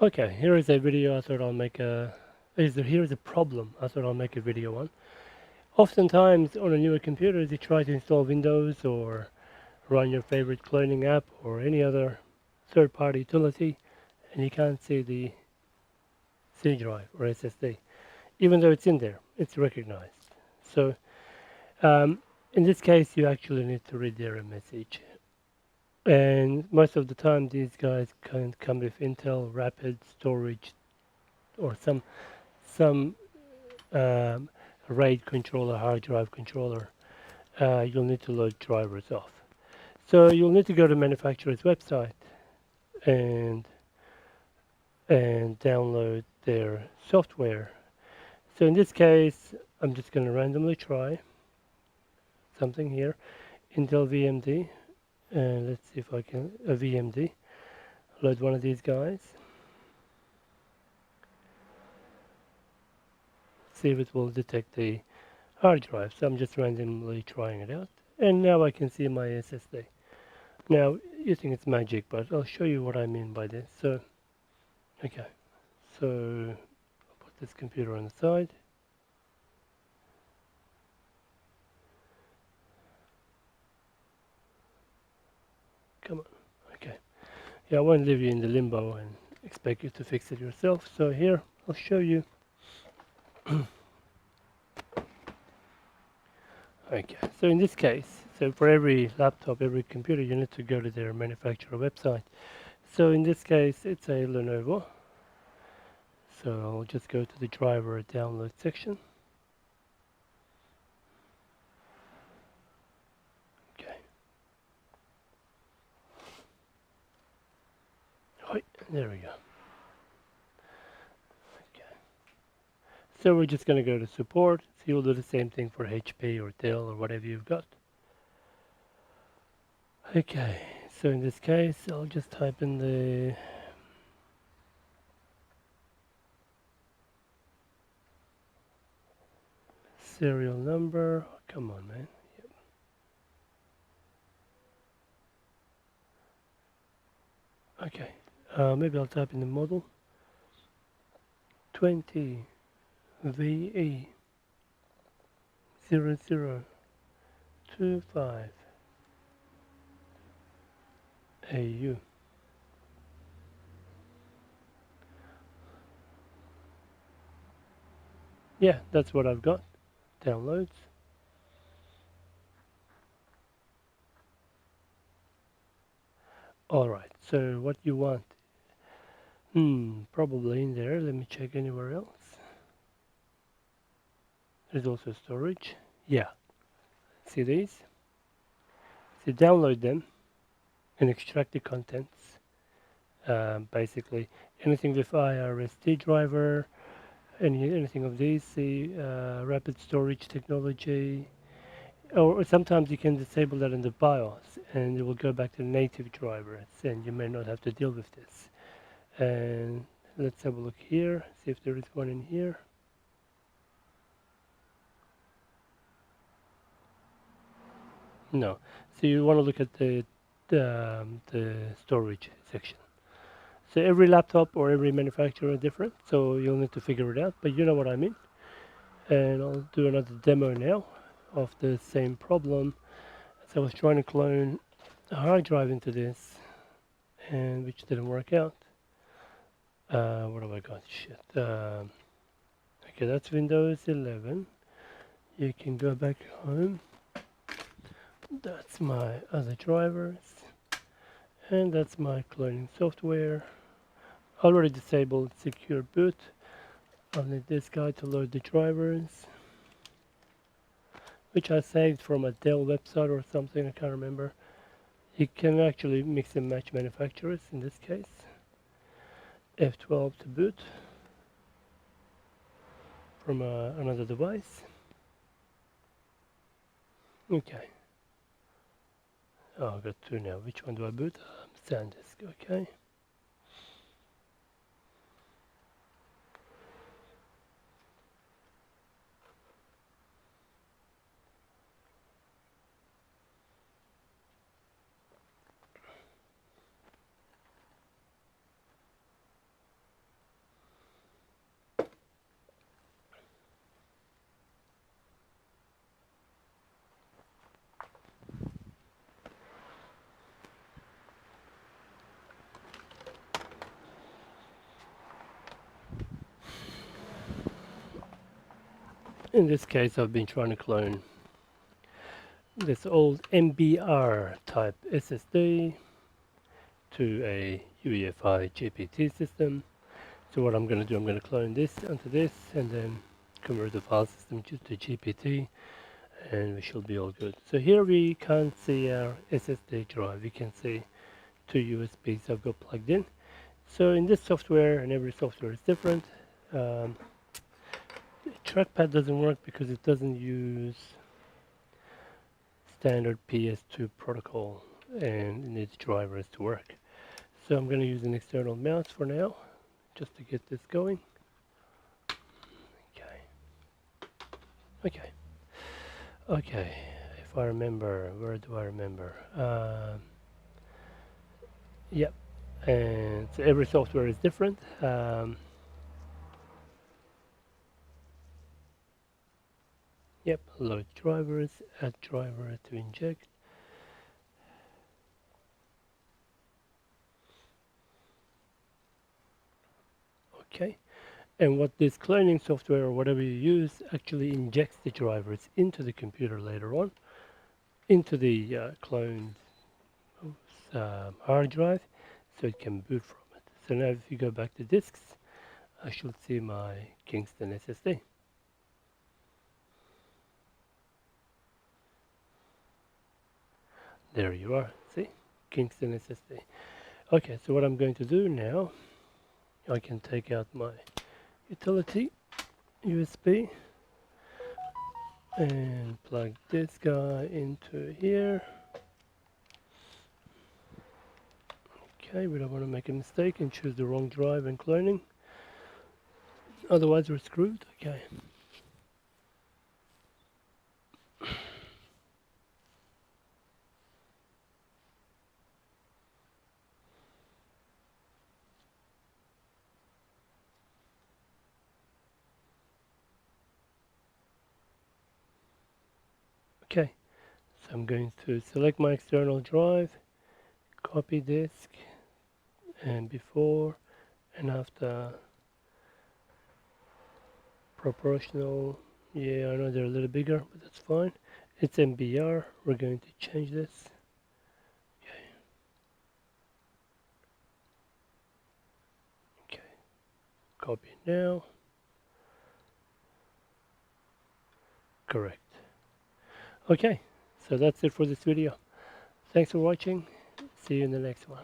Okay, here is a video I thought I'll make a... Here is a problem I thought I'll make a video on. Oftentimes on a newer computer you try to install Windows or run your favorite cloning app or any other third-party utility and you can't see the C drive or SSD. Even though it's in there, it's recognized. So in this case you actually need to read the error message. And most of the time these guys can come with Intel Rapid Storage or some RAID controller, hard drive controller. You'll need to load drivers off. So you'll need to go to manufacturer's website and download their software. So in this case, I'm just going to randomly try something here, Intel VMD, and let's see if I can a VMD. Load one of these guys. See if it will detect the hard drive. So I'm just randomly trying it out, and now I can see my SSD. Now you think it's magic, but I'll show you what I mean by this. So, okay, so I'll put this computer on the side. Come on, okay. Yeah, I won't leave you in the limbo and expect you to fix it yourself. So here, I'll show you. Okay, so in this case, so for every laptop, every computer, you need to go to their manufacturer website. So in this case, it's a Lenovo. So I'll just go to the driver download section. Okay. Right, there we go. Okay. So we're just going to go to support. So you'll do the same thing for HP or Dell or whatever you've got. Okay, so in this case, I'll just type in the serial number. Oh, come on, man. Yep. Okay, maybe I'll type in the model 20 VE 0025 AU. Yeah, that's what I've got. Downloads. Alright, so what you want? Probably in there. Let me check anywhere else. There's also storage. Yeah, see these? So download them and extract the contents. Basically, anything with IRST driver, anything of these, the rapid storage technology, or sometimes you can disable that in the BIOS and it will go back to the native drivers and you may not have to deal with this. And let's have a look here, see if there is one in here. No. So you want to look at the storage section. So every laptop or every manufacturer is different, so you'll need to figure it out, but you know what I mean. And I'll do another demo now of the same problem. So I was trying to clone a hard drive into this, and which didn't work out. What have I got? Shit. Okay, that's Windows 11. You can go back home. That's my other drivers. And that's my cloning software. Already disabled secure boot. I'll need this guy to load the drivers, which I saved from a Dell website or something, I can't remember. You can actually mix and match manufacturers in this case. F12 to boot from another device. Okay. Oh, I've got two now. Which one do I boot? SanDisk, okay. In this case, I've been trying to clone this old MBR type SSD to a UEFI GPT system. So what I'm going to do, I'm going to clone this onto this and then convert the file system to GPT, and we should be all good. So here we can't see our SSD drive. We can see two USBs I've got plugged in. So in this software, and every software is different, trackpad doesn't work because it doesn't use standard PS2 protocol and it needs drivers to work. So I'm going to use an external mouse for now, just to get this going. Okay, if I remember, where do I remember? Yep, and so every software is different. Yep, load drivers, add driver to inject. Okay, and what this cloning software or whatever you use actually injects the drivers into the computer later on, into the cloned hard drive, so it can boot from it. So now if you go back to disks, I should see my Kingston SSD. There you are, see? Kingston SSD. Okay, so what I'm going to do now, I can take out my utility USB and plug this guy into here. Okay, we don't want to make a mistake and choose the wrong drive and cloning. Otherwise we're screwed. Okay. Okay, so I'm going to select my external drive, copy disk, and before and after proportional. Yeah, I know they're a little bigger, but that's fine. It's MBR. We're going to change this. Okay, copy now. Correct. Okay, so that's it for this video. Thanks for watching. See you in the next one.